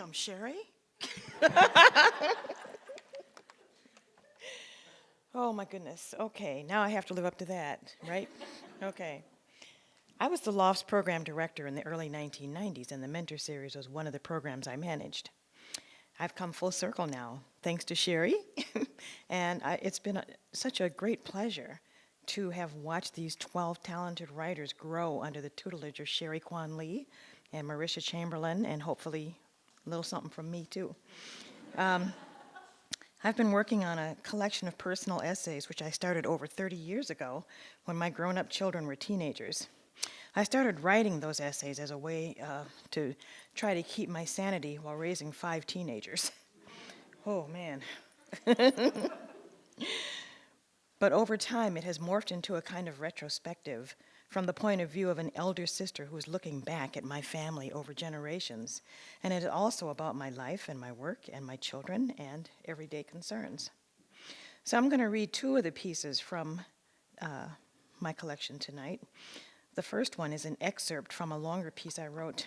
Damn, Sherry. Oh my goodness. Okay, now I have to live up to that, right? Okay. I was the Loft's program director in the early 1990s, and the Mentor Series was one of the programs I managed. I've come full circle now, thanks to Sherry, and it's been such a great pleasure to have watched these 12 talented writers grow under the tutelage of Sherry Kwan Lee and Marisha Chamberlain, and hopefully a little something from me too. I've been working on a collection of personal essays, which I started over 30 years ago when my grown-up children were teenagers. I started writing those essays as a way to try to keep my sanity while raising 5 teenagers. Oh, man. But over time, it has morphed into a kind of retrospective from the point of view of an elder sister who is looking back at my family over generations. And it is also about my life and my work and my children and everyday concerns. So I'm going to read 2 of the pieces from my collection tonight. The first one is an excerpt from a longer piece I wrote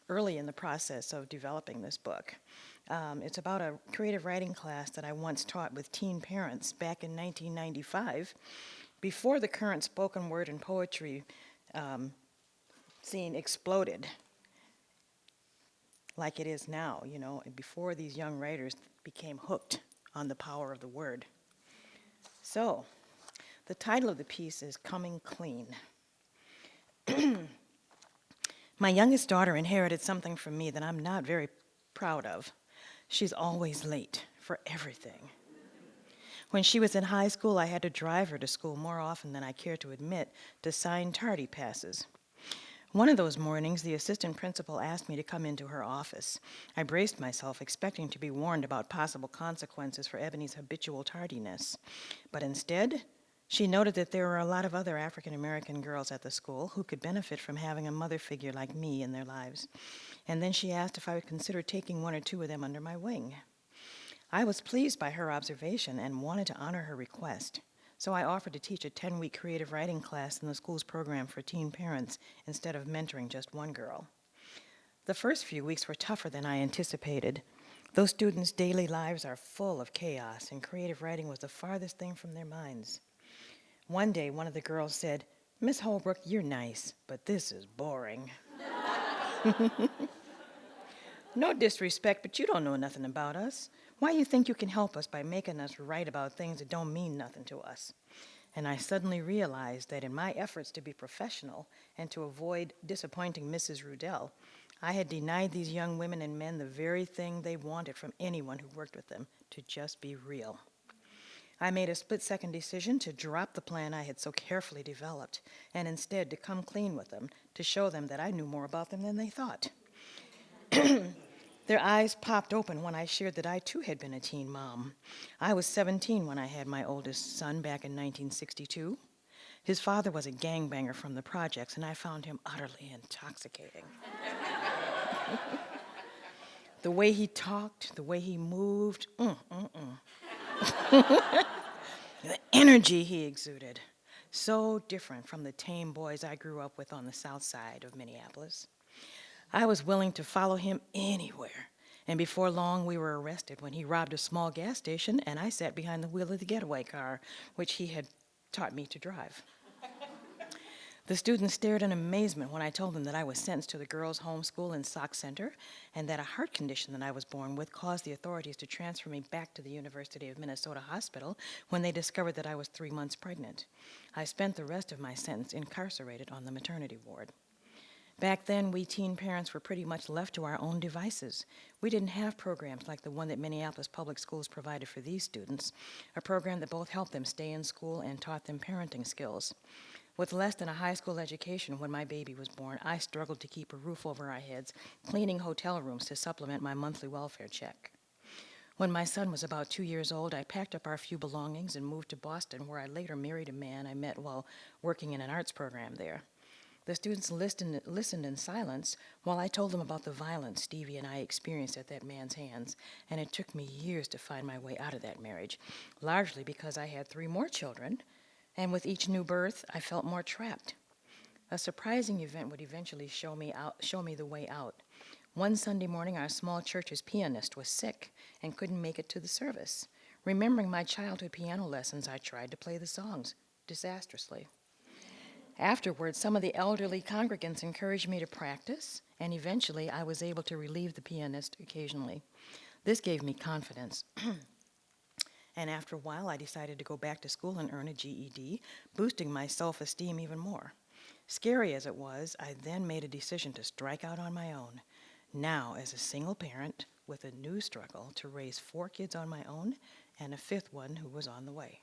early in the process of developing this book. It's about a creative writing class that I once taught with teen parents back in 1995, before the current spoken word and poetry scene exploded like it is now, you know, and before these young writers became hooked on the power of the word. So, the title of the piece is Coming Clean. My youngest daughter inherited something from me that I'm not very proud of. She's always late for everything. When she was in high school, I had to drive her to school more often than I care to admit to sign tardy passes. One of those mornings, the assistant principal asked me to come into her office. I braced myself, expecting to be warned about possible consequences for Ebony's habitual tardiness. But instead, she noted that there were a lot of other African American girls at the school who could benefit from having a mother figure like me in their lives. And then she asked if I would consider taking 1 or 2 of them under my wing. I was pleased by her observation and wanted to honor her request. So I offered to teach a 10-week creative writing class in the school's program for teen parents instead of mentoring just one girl. The first few weeks were tougher than I anticipated. Those students' daily lives are full of chaos, and creative writing was the farthest thing from their minds. One day, one of the girls said, "Miss Holbrook, you're nice, but this is boring." No disrespect, but you don't know nothing about us. Why you think you can help us by making us write about things that don't mean nothing to us? And I suddenly realized that in my efforts to be professional and to avoid disappointing Mrs. Rudell, I had denied these young women and men the very thing they wanted from anyone who worked with them, to just be real. I made a split-second decision to drop the plan I had so carefully developed, and instead to come clean with them, to show them that I knew more about them than they thought. Their eyes popped open when I shared that I too had been a teen mom. I was 17 when I had my oldest son back in 1962. His father was a gangbanger from the projects, and I found him utterly intoxicating. The way he talked, the way he moved, the energy he exuded, so different from the tame boys I grew up with on the south side of Minneapolis. I was willing to follow him anywhere, and before long we were arrested when he robbed a small gas station and I sat behind the wheel of the getaway car, which he had taught me to drive. The students stared in amazement when I told them that I was sentenced to the girls' home school and Sock Center, and that a heart condition that I was born with caused the authorities to transfer me back to the University of Minnesota Hospital when they discovered that I was 3 months pregnant. I spent the rest of my sentence incarcerated on the maternity ward. Back then, we teen parents were pretty much left to our own devices. We didn't have programs like the one that Minneapolis Public Schools provided for these students, a program that both helped them stay in school and taught them parenting skills. With less than a high school education when my baby was born, I struggled to keep a roof over our heads, cleaning hotel rooms to supplement my monthly welfare check. When my son was about 2 years old, I packed up our few belongings and moved to Boston, where I later married a man I met while working in an arts program there. The students listened in silence while I told them about the violence Stevie and I experienced at that man's hands, and it took me years to find my way out of that marriage, largely because I had 3 more children, and with each new birth, I felt more trapped. A surprising event would eventually show me the way out. One Sunday morning, our small church's pianist was sick and couldn't make it to the service. Remembering my childhood piano lessons, I tried to play the songs, disastrously. Afterwards, some of the elderly congregants encouraged me to practice, and eventually I was able to relieve the pianist occasionally. This gave me confidence. And after a while, I decided to go back to school and earn a GED, boosting my self-esteem even more. Scary as it was, I then made a decision to strike out on my own. Now, as a single parent with a new struggle to raise 4 kids on my own and a 5th one who was on the way.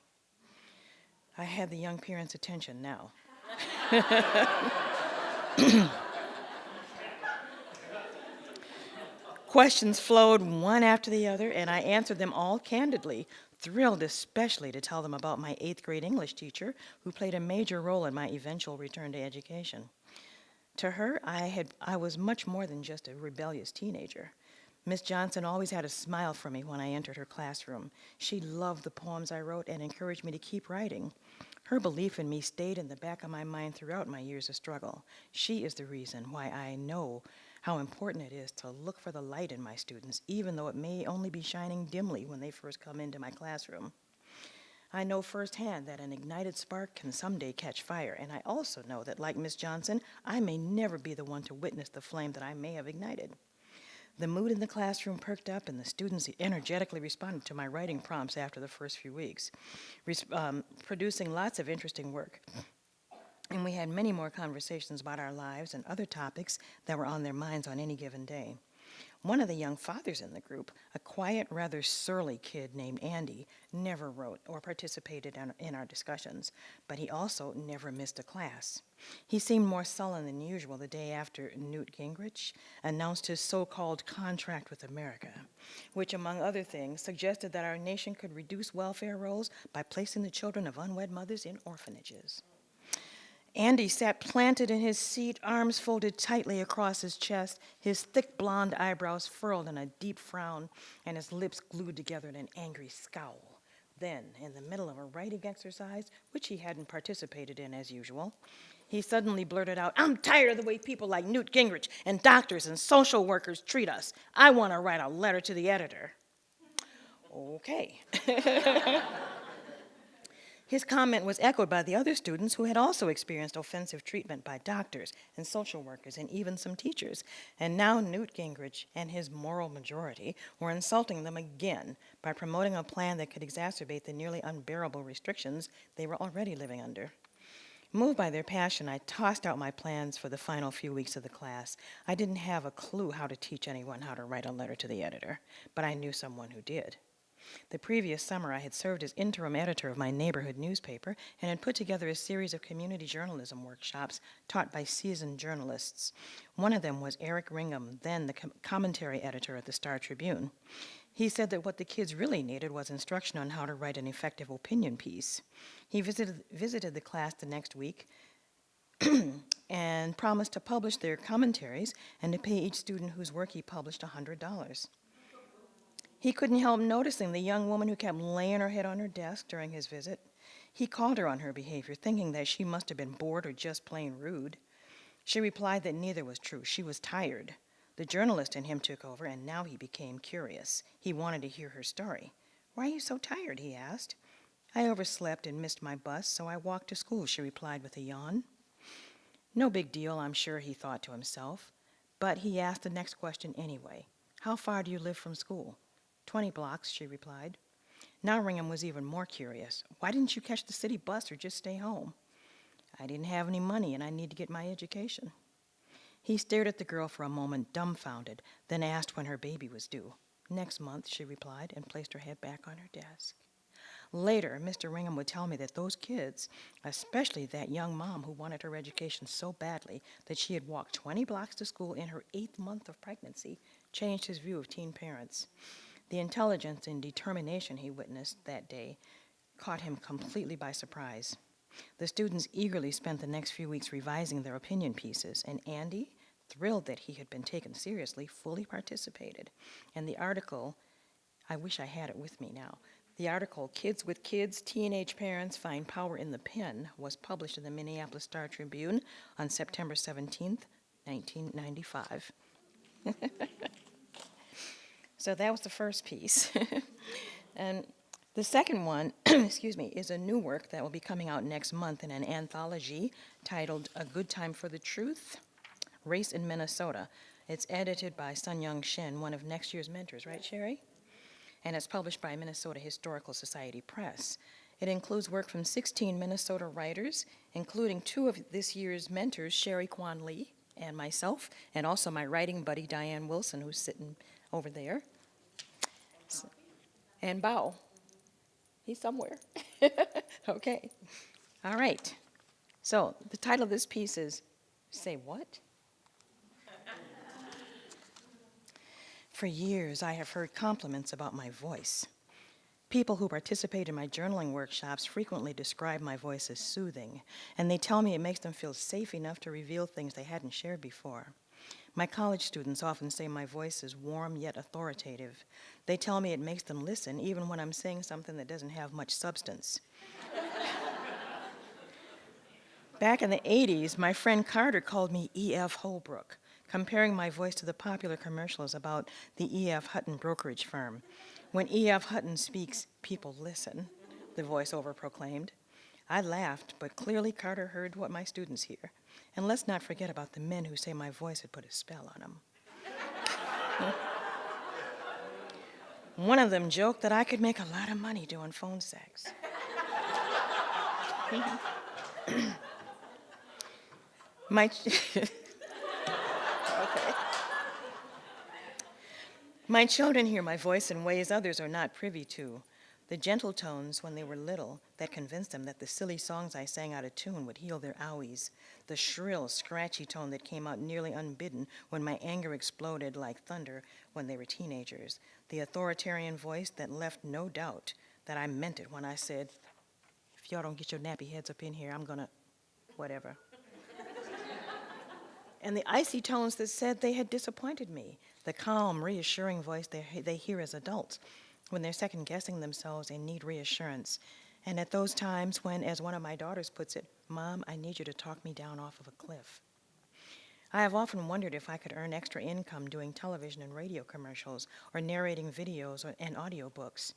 I had the young parents' attention now. Questions flowed one after the other, and I answered them all candidly, thrilled especially to tell them about my 8th grade English teacher who played a major role in my eventual return to education. To her, I was much more than just a rebellious teenager. Miss Johnson always had a smile for me when I entered her classroom. She loved the poems I wrote and encouraged me to keep writing. Her belief in me stayed in the back of my mind throughout my years of struggle. She is the reason why I know how important it is to look for the light in my students, even though it may only be shining dimly when they first come into my classroom. I know firsthand that an ignited spark can someday catch fire, and I also know that, like Miss Johnson, I may never be the one to witness the flame that I may have ignited. The mood in the classroom perked up, and the students energetically responded to my writing prompts after the first few weeks, producing lots of interesting work. And we had many more conversations about our lives and other topics that were on their minds on any given day. One of the young fathers in the group, a quiet, rather surly kid named Andy, never wrote or participated in our discussions, but he also never missed a class. He seemed more sullen than usual the day after Newt Gingrich announced his so-called contract with America, which, among other things, suggested that our nation could reduce welfare rolls by placing the children of unwed mothers in orphanages. Andy sat planted in his seat, arms folded tightly across his chest, his thick blonde eyebrows furrowed in a deep frown, and his lips glued together in an angry scowl. Then, in the middle of a writing exercise, which he hadn't participated in as usual, he suddenly blurted out, "I'm tired of the way people like Newt Gingrich and doctors and social workers treat us. I want to write a letter to the editor." Okay. His comment was echoed by the other students who had also experienced offensive treatment by doctors and social workers and even some teachers. And now Newt Gingrich and his moral majority were insulting them again by promoting a plan that could exacerbate the nearly unbearable restrictions they were already living under. Moved by their passion, I tossed out my plans for the final few weeks of the class. I didn't have a clue how to teach anyone how to write a letter to the editor, but I knew someone who did. The previous summer, I had served as interim editor of my neighborhood newspaper and had put together a series of community journalism workshops taught by seasoned journalists. One of them was Eric Ringham, then the commentary editor at the Star Tribune. He said that what the kids really needed was instruction on how to write an effective opinion piece. He visited the class the next week and promised to publish their commentaries and to pay each student whose work he published $100. He couldn't help noticing the young woman who kept laying her head on her desk during his visit. He called her on her behavior, thinking that she must have been bored or just plain rude. She replied that neither was true. She was tired. The journalist in him took over, and now he became curious. He wanted to hear her story. "Why are you so tired?" he asked. "I overslept and missed my bus, so I walked to school," she replied with a yawn. No big deal, I'm sure, he thought to himself. But he asked the next question anyway. "How far do you live from school?" 20 blocks, she replied. Now Ringham was even more curious. "Why didn't you catch the city bus or just stay home?" "I didn't have any money and I need to get my education." He stared at the girl for a moment, dumbfounded, then asked when her baby was due. "Next month," she replied, and placed her head back on her desk. Later, Mr. Ringham would tell me that those kids, especially that young mom who wanted her education so badly that she had walked 20 blocks to school in her 8th month of pregnancy, changed his view of teen parents. The intelligence and determination he witnessed that day caught him completely by surprise. The students eagerly spent the next few weeks revising their opinion pieces, and Andy, thrilled that he had been taken seriously, fully participated. And the article, I wish I had it with me now, the article, "Kids with Kids, Teenage Parents Find Power in the Pen," was published in the Minneapolis Star Tribune on September 17th, 1995. So that was the first piece. And the second one, excuse me, is a new work that will be coming out next month in an anthology titled A Good Time for the Truth, Race in Minnesota. It's edited by Sun Young Shin, one of next year's mentors, right, Sherry? And it's published by Minnesota Historical Society Press. It includes work from 16 Minnesota writers, including two of this year's mentors, Sherry Kwan Lee and myself, and also my writing buddy, Diane Wilson, who's sitting over there. And Bao. He's somewhere. Okay. All right. So the title of this piece is Say What? For years, I have heard compliments about my voice. People who participate in my journaling workshops frequently describe my voice as soothing, and they tell me it makes them feel safe enough to reveal things they hadn't shared before. My college students often say my voice is warm yet authoritative. They tell me it makes them listen even when I'm saying something that doesn't have much substance. Back in the 80s, my friend Carter called me E.F. Holbrook, comparing my voice to the popular commercials about the E.F. Hutton brokerage firm. When E.F. Hutton speaks, people listen, the voiceover proclaimed. I laughed, but clearly Carter heard what my students hear. And let's not forget about the men who say my voice had put a spell on them. One of them joked that I could make a lot of money doing phone sex. My okay. My children hear my voice in ways others are not privy to. The gentle tones when they were little that convinced them that the silly songs I sang out of tune would heal their owies. The shrill, scratchy tone that came out nearly unbidden when my anger exploded like thunder when they were teenagers. The authoritarian voice that left no doubt that I meant it when I said, if y'all don't get your nappy heads up in here, I'm gonna, whatever. And the icy tones that said they had disappointed me. The calm, reassuring voice they hear as adults when they're second-guessing themselves and need reassurance. And at those times when, as one of my daughters puts it, Mom, I need you to talk me down off of a cliff. I have often wondered if I could earn extra income doing television and radio commercials or narrating videos and audiobooks.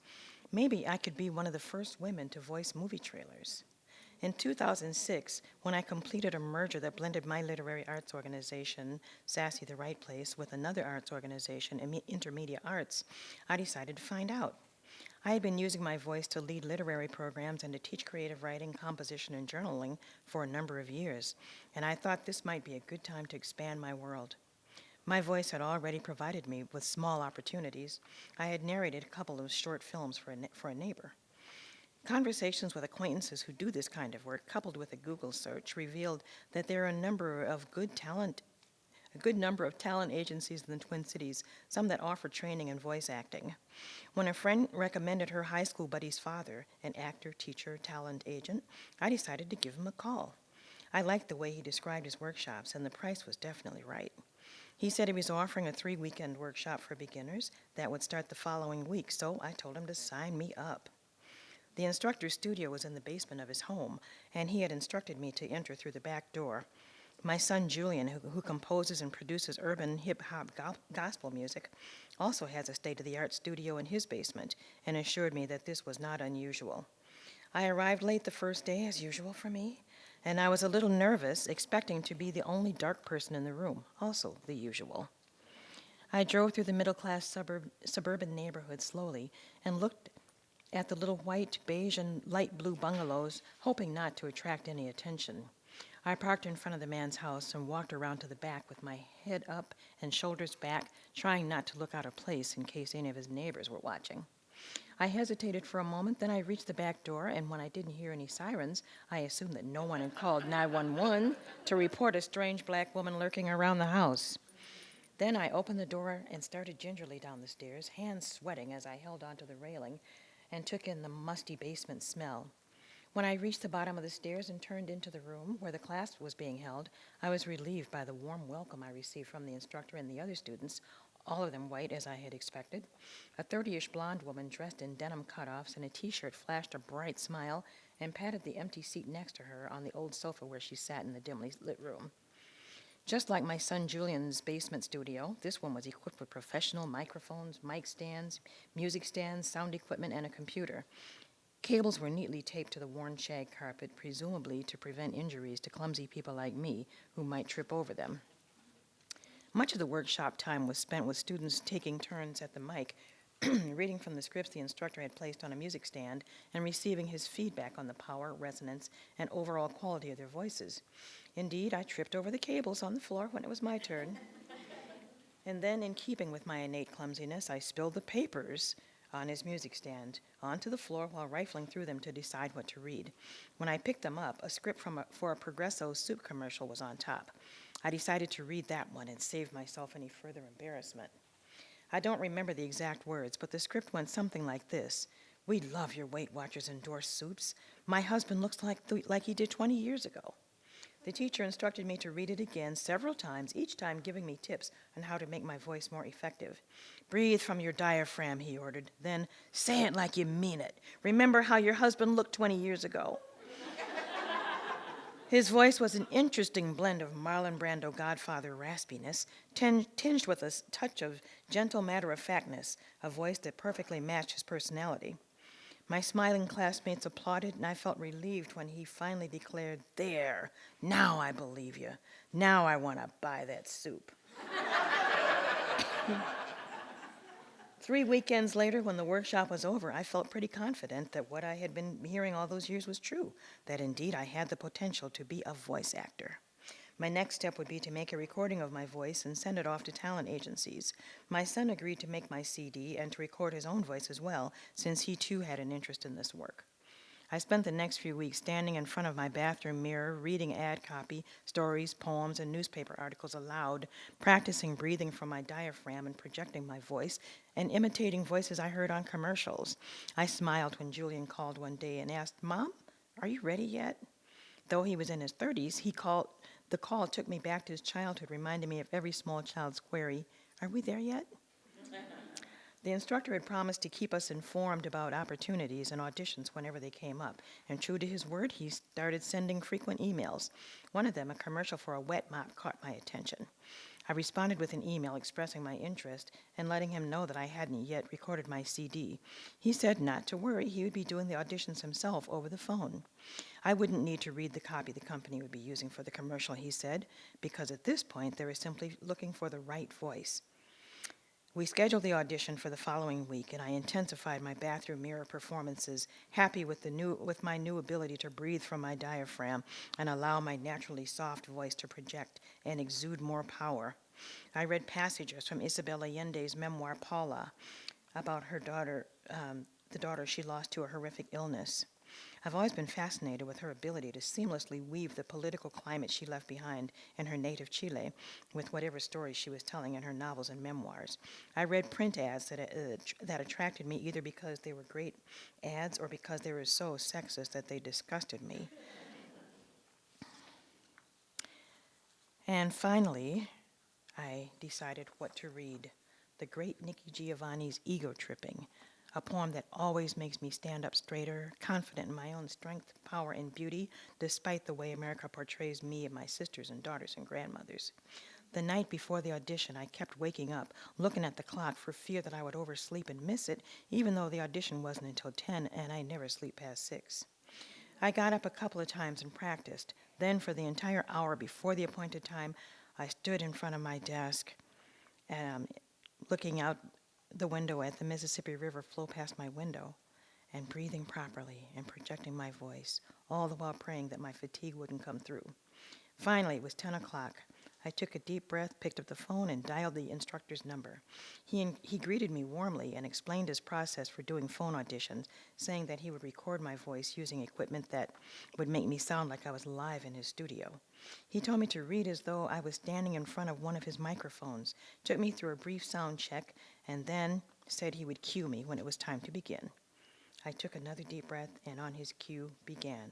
Maybe I could be one of the first women to voice movie trailers. In 2006, when I completed a merger that blended my literary arts organization, Sassy the Right Place, with another arts organization, Intermedia Arts, I decided to find out. I had been using my voice to lead literary programs and to teach creative writing, composition, and journaling for a number of years, and I thought this might be a good time to expand my world. My voice had already provided me with small opportunities. I had narrated a couple of short films for a neighbor. Conversations with acquaintances who do this kind of work, coupled with a Google search, revealed that there are a good number of talent agencies in the Twin Cities, some that offer training in voice acting. When a friend recommended her high school buddy's father, an actor, teacher, talent agent, I decided to give him a call. I liked the way he described his workshops, and the price was definitely right. He said he was offering a 3-weekend workshop for beginners that would start the following week, so I told him to sign me up. The instructor's studio was in the basement of his home, and he had instructed me to enter through the back door. My son Julian, who composes and produces urban hip-hop gospel music, also has a state-of-the-art studio in his basement and assured me that this was not unusual. I arrived late the first day, as usual for me, and I was a little nervous, expecting to be the only dark person in the room, also the usual. I drove through the middle-class suburban neighborhood slowly and looked at the little white, beige, and light blue bungalows, hoping not to attract any attention. I parked in front of the man's house and walked around to the back with my head up and shoulders back, trying not to look out of place in case any of his neighbors were watching. I hesitated for a moment, then I reached the back door, and when I didn't hear any sirens, I assumed that no one had called 911 to report a strange black woman lurking around the house. Then I opened the door and started gingerly down the stairs, hands sweating as I held onto the railing, and took in the musty basement smell. When I reached the bottom of the stairs and turned into the room where the class was being held, I was relieved by the warm welcome I received from the instructor and the other students, all of them white as I had expected. A 30-ish blonde woman dressed in denim cutoffs and a t-shirt flashed a bright smile and patted the empty seat next to her on the old sofa where she sat in the dimly lit room. Just like my son Julian's basement studio, this one was equipped with professional microphones, mic stands, music stands, sound equipment, and a computer. Cables were neatly taped to the worn shag carpet, presumably to prevent injuries to clumsy people like me who might trip over them. Much of the workshop time was spent with students taking turns at the mic, reading from the scripts the instructor had placed on a music stand and receiving his feedback on the power, resonance, and overall quality of their voices. Indeed, I tripped over the cables on the floor when it was my turn. And then, in keeping with my innate clumsiness, I spilled the papers on his music stand onto the floor while rifling through them to decide what to read. When I picked them up, a script for a Progresso soup commercial was on top. I decided to read that one and save myself any further embarrassment. I don't remember the exact words, but the script went something like this. "We love your Weight Watchers endorsed soups. My husband looks like he did 20 years ago." The teacher instructed me to read it again several times, each time giving me tips on how to make my voice more effective. "Breathe from your diaphragm," he ordered. Then, "Say it like you mean it. Remember how your husband looked 20 years ago." His voice was an interesting blend of Marlon Brando Godfather raspiness, tinged with a touch of gentle matter-of-factness, a voice that perfectly matched his personality. My smiling classmates applauded, and I felt relieved when he finally declared, "There, now I believe you. Now I want to buy that soup." 3 weekends later, when the workshop was over, I felt pretty confident that what I had been hearing all those years was true, that indeed I had the potential to be a voice actor. My next step would be to make a recording of my voice and send it off to talent agencies. My son agreed to make my CD and to record his own voice as well, since he too had an interest in this work. I spent the next few weeks standing in front of my bathroom mirror, reading ad copy, stories, poems, and newspaper articles aloud, practicing breathing from my diaphragm and projecting my voice, and imitating voices I heard on commercials. I smiled when Julian called one day and asked, "Mom, are you ready yet?" Though he was in his 30s, the call took me back to his childhood, reminding me of every small child's query, "Are we there yet?" The instructor had promised to keep us informed about opportunities and auditions whenever they came up, and true to his word, he started sending frequent emails. One of them, a commercial for a wet mop, caught my attention. I responded with an email expressing my interest and letting him know that I hadn't yet recorded my CD. He said not to worry, he would be doing the auditions himself over the phone. I wouldn't need to read the copy the company would be using for the commercial, he said, because at this point they were simply looking for the right voice. We scheduled the audition for the following week, and I intensified my bathroom mirror performances, happy with my new ability to breathe from my diaphragm and allow my naturally soft voice to project and exude more power. I read passages from Isabel Allende's memoir, Paula, about her daughter, the daughter she lost to a horrific illness. I've always been fascinated with her ability to seamlessly weave the political climate she left behind in her native Chile with whatever stories she was telling in her novels and memoirs. I read print ads that attracted me either because they were great ads or because they were so sexist that they disgusted me. And finally, I decided what to read. The great Nikki Giovanni's Ego Tripping, a poem that always makes me stand up straighter, confident in my own strength, power, and beauty, despite the way America portrays me and my sisters and daughters and grandmothers. The night before the audition, I kept waking up, looking at the clock for fear that I would oversleep and miss it, even though the audition wasn't until 10 and I never sleep past 6. I got up a couple of times and practiced. Then, for the entire hour before the appointed time, I stood in front of my desk, looking out the window at the Mississippi River flow past my window, and breathing properly and projecting my voice, all the while praying that my fatigue wouldn't come through. Finally, it was 10 o'clock. I took a deep breath, picked up the phone, and dialed the instructor's number. He greeted me warmly and explained his process for doing phone auditions, saying that he would record my voice using equipment that would make me sound like I was live in his studio. He told me to read as though I was standing in front of one of his microphones, took me through a brief sound check, and then said he would cue me when it was time to begin. I took another deep breath, and on his cue began.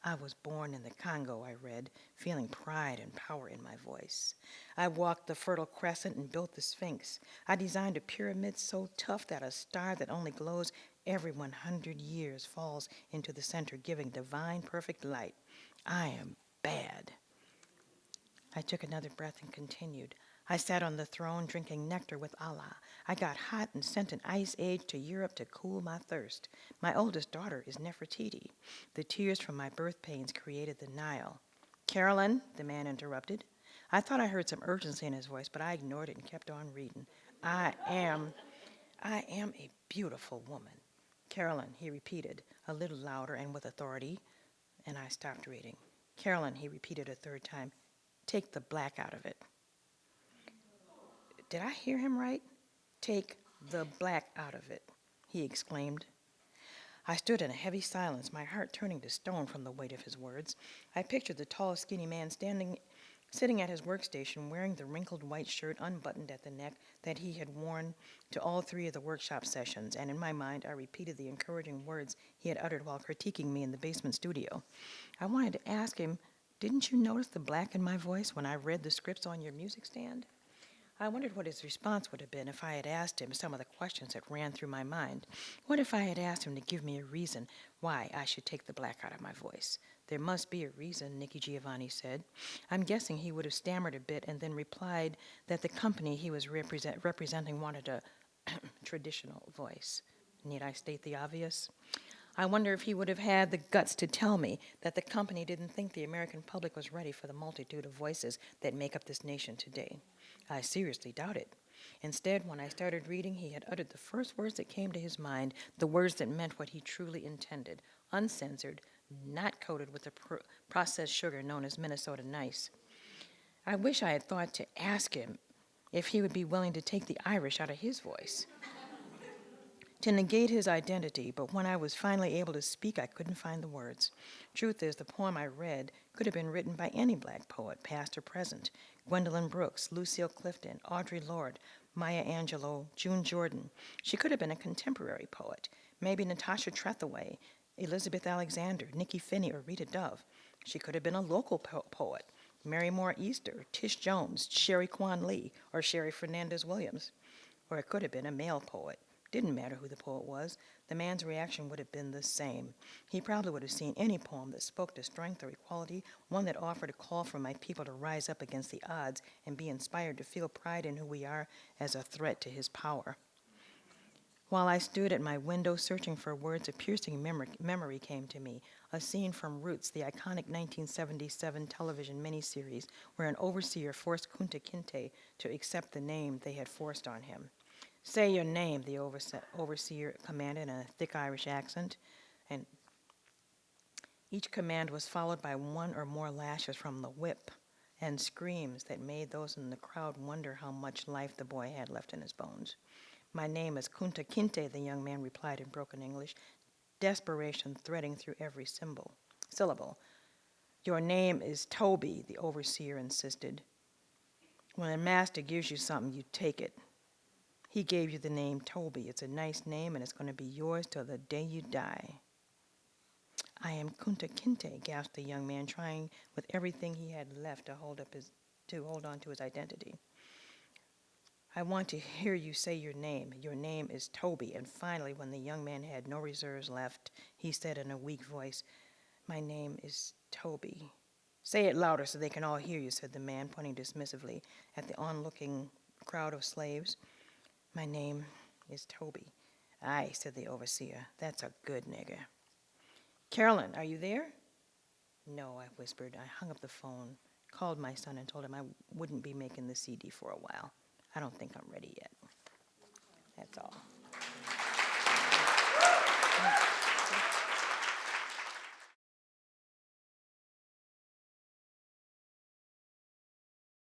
"I was born in the Congo," I read, feeling pride and power in my voice. "I walked the Fertile Crescent and built the Sphinx. I designed a pyramid so tough that a star that only glows every 100 years falls into the center, giving divine, perfect light. I am bad." I took another breath and continued. I sat on the throne drinking nectar with Allah. I got hot and sent an ice age to Europe to cool my thirst. My oldest daughter is Nefertiti. The tears from my birth pains created the Nile. Carolyn, the man interrupted. I thought I heard some urgency in his voice, but I ignored it and kept on reading. I am, I am a beautiful woman. Carolyn, he repeated, a little louder and with authority, and I stopped reading. Carolyn, he repeated a third time, take the black out of it. Did I hear him right? Take the black out of it, he exclaimed. I stood in a heavy silence, my heart turning to stone from the weight of his words. I pictured the tall, skinny man sitting at his workstation, wearing the wrinkled white shirt unbuttoned at the neck that he had worn to all three of the workshop sessions, and in my mind I repeated the encouraging words he had uttered while critiquing me in the basement studio. I wanted to ask him, didn't you notice the black in my voice when I read the scripts on your music stand? I wondered what his response would have been if I had asked him some of the questions that ran through my mind. What if I had asked him to give me a reason why I should take the black out of my voice? There must be a reason, Nikki Giovanni said. I'm guessing he would have stammered a bit and then replied that the company he was representing wanted a traditional voice. Need I state the obvious? I wonder if he would have had the guts to tell me that the company didn't think the American public was ready for the multitude of voices that make up this nation today. I seriously doubt it. Instead, when I started reading, he had uttered the first words that came to his mind, the words that meant what he truly intended, uncensored, not coated with the processed sugar known as Minnesota Nice. I wish I had thought to ask him if he would be willing to take the Irish out of his voice, to negate his identity, but when I was finally able to speak, I couldn't find the words. Truth is, the poem I read could have been written by any black poet, past or present. Gwendolyn Brooks, Lucille Clifton, Audre Lorde, Maya Angelou, June Jordan. She could have been a contemporary poet, maybe Natasha Trethewey, Elizabeth Alexander, Nikki Finney, or Rita Dove. She could have been a local poet, Mary Moore Easter, Tish Jones, Sherry Kwan Lee, or Sherry Fernandez Williams. Or it could have been a male poet. Didn't matter who the poet was. The man's reaction would have been the same. He probably would have seen any poem that spoke to strength or equality, one that offered a call for my people to rise up against the odds and be inspired to feel pride in who we are as a threat to his power. While I stood at my window searching for words, a piercing memory came to me, a scene from Roots, the iconic 1977 television miniseries where an overseer forced Kunta Kinte to accept the name they had forced on him. Say your name, the overseer commanded in a thick Irish accent, and each command was followed by one or more lashes from the whip and screams that made those in the crowd wonder how much life the boy had left in his bones. My name is Kunta Kinte, the young man replied in broken English, desperation threading through every syllable. Your name is Toby, the overseer insisted. When a master gives you something, you take it. He gave you the name Toby. It's a nice name, and it's going to be yours till the day you die. I am Kunta Kinte, gasped the young man, trying with everything he had left to hold on to his identity. I want to hear you say your name. Your name is Toby. And finally, when the young man had no reserves left, he said in a weak voice, my name is Toby. Say it louder so they can all hear you, said the man, pointing dismissively at the onlooking crowd of slaves. My name is Toby. Aye, said the overseer. That's a good nigger. Carolyn, are you there? No, I whispered. I hung up the phone, called my son, and told him I wouldn't be making the CD for a while. I don't think I'm ready yet. That's all.